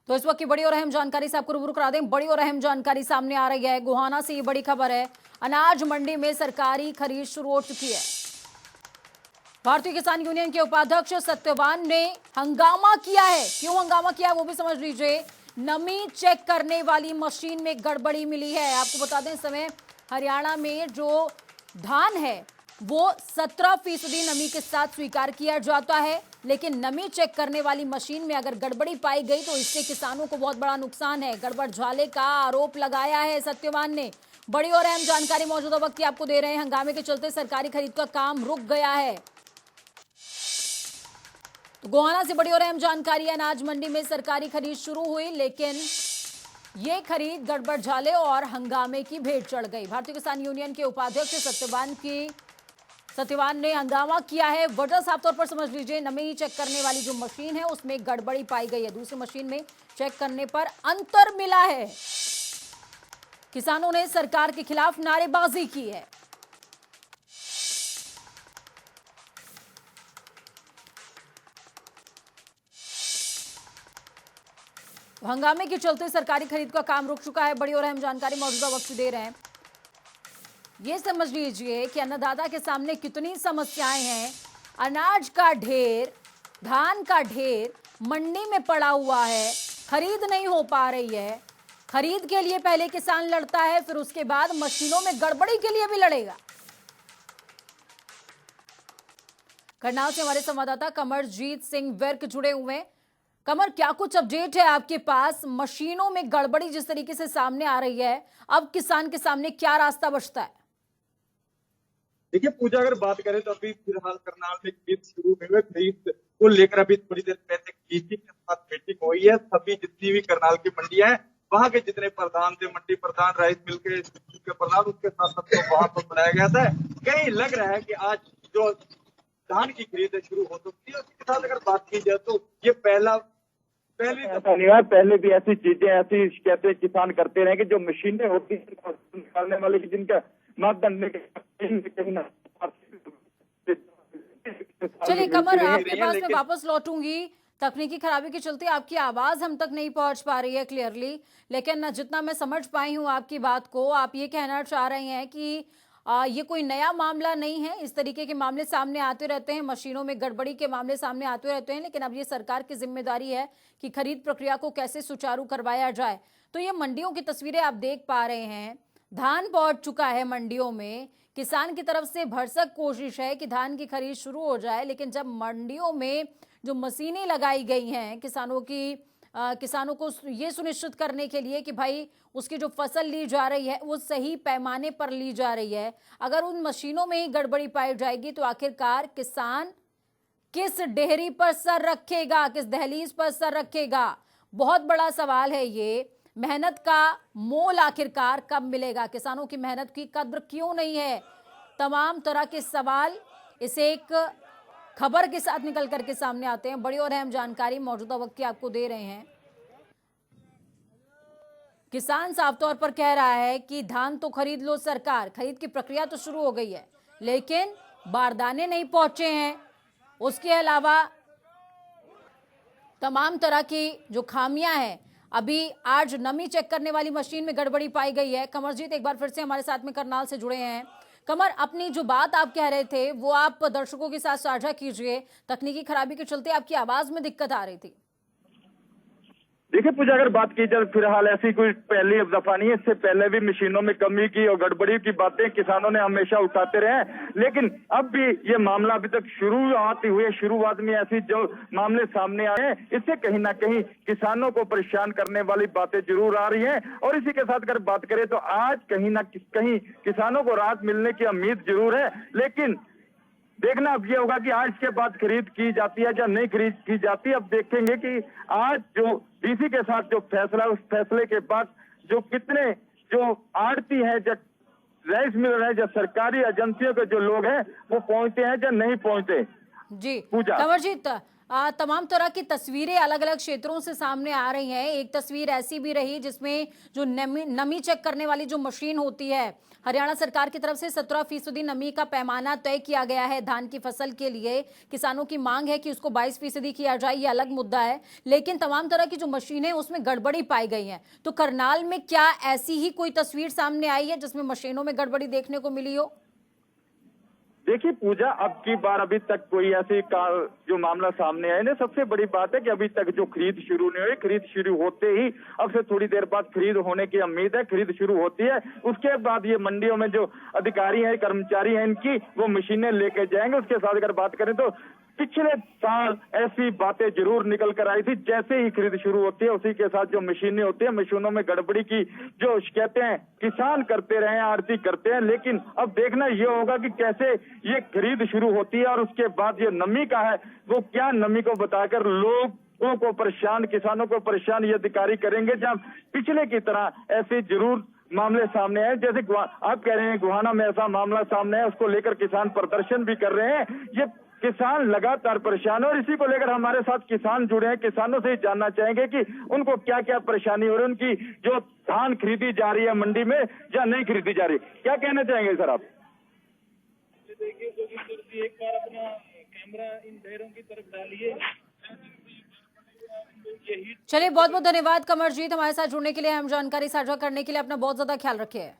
तो इस वक्त की बड़ी और अहम जानकारी से आपको रूबरू करा दें। बड़ी और अहम जानकारी सामने आ रही है, गोहाना से ये बड़ी खबर है। अनाज मंडी में सरकारी खरीद शुरू हो चुकी है। भारतीय किसान यूनियन के उपाध्यक्ष सत्यवान ने हंगामा किया है। क्यों हंगामा किया है वो भी समझ लीजिए। नमी चेक करने वाली मशीन में गड़बड़ी मिली है। आपको बता दें, इस समय हरियाणा में जो धान है वो 17% नमी के साथ स्वीकार किया जाता है, लेकिन नमी चेक करने वाली मशीन में अगर गड़बड़ी पाई गई तो इससे किसानों को बहुत बड़ा नुकसान है। गड़बड़ झाले का आरोप लगाया है सत्यवान ने। बड़ी और अहम जानकारी मौजूदा वक्त की आपको दे रहे हैं। हंगामे के चलते सरकारी खरीद का काम रुक गया है। तो गोहाना से बड़ी और अहम जानकारी, अनाज मंडी में सरकारी खरीद शुरू हुई, लेकिन ये खरीद गड़बड़ झाले और हंगामे की भेंट चढ़ गई। भारतीय किसान यूनियन के उपाध्यक्ष सत्यवान ने हंगामा किया है। वजह साफ तौर पर समझ लीजिए, नमी चेक करने वाली जो मशीन है उसमें गड़बड़ी पाई गई है। दूसरी मशीन में चेक करने पर अंतर मिला है। किसानों ने सरकार के खिलाफ नारेबाजी की है। हंगामे के चलते सरकारी खरीद का काम रुक चुका है। बड़ी और अहम जानकारी मौजूदा वक्त दे रहे हैं। ये समझ लीजिए कि अन्नदाता के सामने कितनी समस्याएं हैं। अनाज का ढेर, धान का ढेर मंडी में पड़ा हुआ है, खरीद नहीं हो पा रही है। खरीद के लिए पहले किसान लड़ता है, फिर उसके बाद मशीनों में गड़बड़ी के लिए भी लड़ेगा। करनाल से हमारे संवाददाता कमरजीत सिंह विर्क जुड़े हुए हैं। कमर, क्या कुछ अपडेट है आपके पास? मशीनों में गड़बड़ी जिस तरीके से सामने आ रही है, अब किसान के सामने क्या रास्ता बचता है? देखिए पूजा, अगर बात करें तो अभी फिलहाल करनाल में खरीद शुरू हुई है। खरीद को लेकर अभी थोड़ी देर पहले डीसी के साथ मीटिंग हुई है। सभी जितनी भी करनाल की मंडियां हैं, वहां के जितने प्रधान थे, मंडी प्रधान, राइस मिल के प्रधान, उसके साथ सबको वहां पर बुलाया गया था। कहीं लग रहा है कि आज जो धान की खरीद शुरू हो सकती है। उसके साथ अगर बात की जाए तो ये पहले भी ऐसी चीजें, ऐसी शिकायतें किसान करते रहे कि जो मशीनें होती हैं निकालने वाले की, जिनका मापदंड चलिए कमर, आपके पास मैं वापस लौटूंगी। तकनीकी खराबी के चलते आपकी आवाज हम तक नहीं पहुंच पा रही है क्लियरली, लेकिन जितना मैं समझ पाई हूं आपकी बात को, आप ये कहना चाह रहे हैं कि ये कोई नया मामला नहीं है। इस तरीके के मामले सामने आते रहते हैं, मशीनों में गड़बड़ी के मामले सामने आते रहते हैं, लेकिन अब ये सरकार की जिम्मेदारी है कि खरीद प्रक्रिया को कैसे सुचारू करवाया जाए। तो ये मंडियों की तस्वीरें आप देख पा रहे हैं। धान पहुंच चुका है मंडियों में। किसान की तरफ से भरसक कोशिश है कि धान की खरीद शुरू हो जाए, लेकिन जब मंडियों में जो मशीनें लगाई गई हैं किसानों को ये सुनिश्चित करने के लिए कि भाई उसकी जो फसल ली जा रही है वो सही पैमाने पर ली जा रही है, अगर उन मशीनों में ही गड़बड़ी पाई जाएगी तो आखिरकार किसान किस डेहरी पर सर रखेगा, किस दहलीज पर सर रखेगा? बहुत बड़ा सवाल है ये। मेहनत का मोल आखिरकार कब मिलेगा? किसानों की मेहनत की कद्र क्यों नहीं है? तमाम तरह के सवाल इस एक खबर के साथ निकल करके सामने आते हैं। बड़ी और अहम जानकारी मौजूदा वक्त की आपको दे रहे हैं। किसान साफ तौर पर कह रहा है कि धान तो खरीद लो सरकार, खरीद की प्रक्रिया तो शुरू हो गई है, लेकिन बारदाने नहीं पहुंचे हैं। उसके अलावा तमाम तरह की जो खामियां हैं, अभी आज नमी चेक करने वाली मशीन में गड़बड़ी पाई गई है। कमरजीत एक बार फिर से हमारे साथ में करनाल से जुड़े हैं। कमर, अपनी जो बात आप कह रहे थे वो आप दर्शकों के साथ साझा कीजिए। तकनीकी खराबी के चलते आपकी आवाज में दिक्कत आ रही थी। देखिए पूजा, अगर बात की जाए फिलहाल ऐसी कोई पहली दफा नहीं है। इससे पहले भी मशीनों में कमी की और गड़बड़ी की बातें किसानों ने हमेशा उठाते रहे हैं, लेकिन अब भी ये मामला अभी तक शुरुआत में ऐसी जो मामले सामने आए हैं, इससे कहीं ना कहीं किसानों को परेशान करने वाली बातें जरूर आ रही हैं। और इसी के साथ अगर बात करें तो आज कहीं ना कहीं किसानों को राहत मिलने की उम्मीद जरूर है, लेकिन देखना अब ये होगा कि आज के बाद खरीद की जाती है या नहीं खरीद की जाती है। अब देखेंगे कि आज जो डीसी के साथ जो फैसला, उस फैसले के बाद जो कितने जो आड़ती है, जो राइस मिल है, जो सरकारी एजेंसियों के जो लोग हैं वो पहुंचते हैं या नहीं पहुंचते। जी पूजा, कमरजीत, तमाम तरह की तस्वीरें अलग अलग क्षेत्रों से सामने आ रही हैं। एक तस्वीर ऐसी भी रही जिसमें जो नमी चेक करने वाली जो मशीन होती है, हरियाणा सरकार की तरफ से 17% नमी का पैमाना तय किया गया है धान की फसल के लिए। किसानों की मांग है कि उसको 22% किया जाए, ये अलग मुद्दा है। लेकिन तमाम तरह की जो मशीनें उसमें गड़बड़ी पाई गई है। तो करनाल में क्या ऐसी ही कोई तस्वीर सामने आई है जिसमें मशीनों में गड़बड़ी देखने को मिली हो? देखिए पूजा, अब की बार अभी तक कोई ऐसी का जो मामला सामने आया ना, सबसे बड़ी बात है कि अभी तक जो खरीद शुरू नहीं हुई। खरीद शुरू होते ही अब से थोड़ी देर बाद खरीद होने की उम्मीद है। खरीद शुरू होती है, उसके बाद ये मंडियों में जो अधिकारी हैं, कर्मचारी हैं, इनकी वो मशीनें लेके जाएंगे। उसके साथ अगर बात करें तो पिछले साल ऐसी बातें जरूर निकल कर आई थी। जैसे ही खरीद शुरू होती है उसी के साथ जो मशीनें होती है, मशीनों में गड़बड़ी की जो शिकायतें किसान करते रहे, आड़ती करते हैं। लेकिन अब देखना ये होगा कि कैसे ये खरीद शुरू होती है और उसके बाद ये नमी का है वो क्या नमी को बताकर लोगों को परेशान, किसानों को परेशान ये अधिकारी करेंगे। जब पिछले की तरह ऐसे जरूर मामले सामने आए, जैसे आप कह रहे हैं गोहाना में ऐसा मामला सामने है, उसको लेकर किसान प्रदर्शन भी कर रहे हैं। ये किसान लगातार परेशान है और इसी को लेकर हमारे साथ किसान जुड़े हैं। किसानों से ही जानना चाहेंगे कि उनको क्या क्या परेशानी हो रही है, उनकी जो धान खरीदी जा रही है मंडी में या नहीं खरीदी जा रही, क्या कहना चाहेंगे सर आप? देखिए, एक बार अपना कैमरा इन ढेरों की तरफ डालिए। चलिए, बहुत बहुत धन्यवाद कमरजीत, हमारे साथ जुड़ने के लिए, हम जानकारी साझा करने के लिए। अपना बहुत ज्यादा ख्याल रखिए।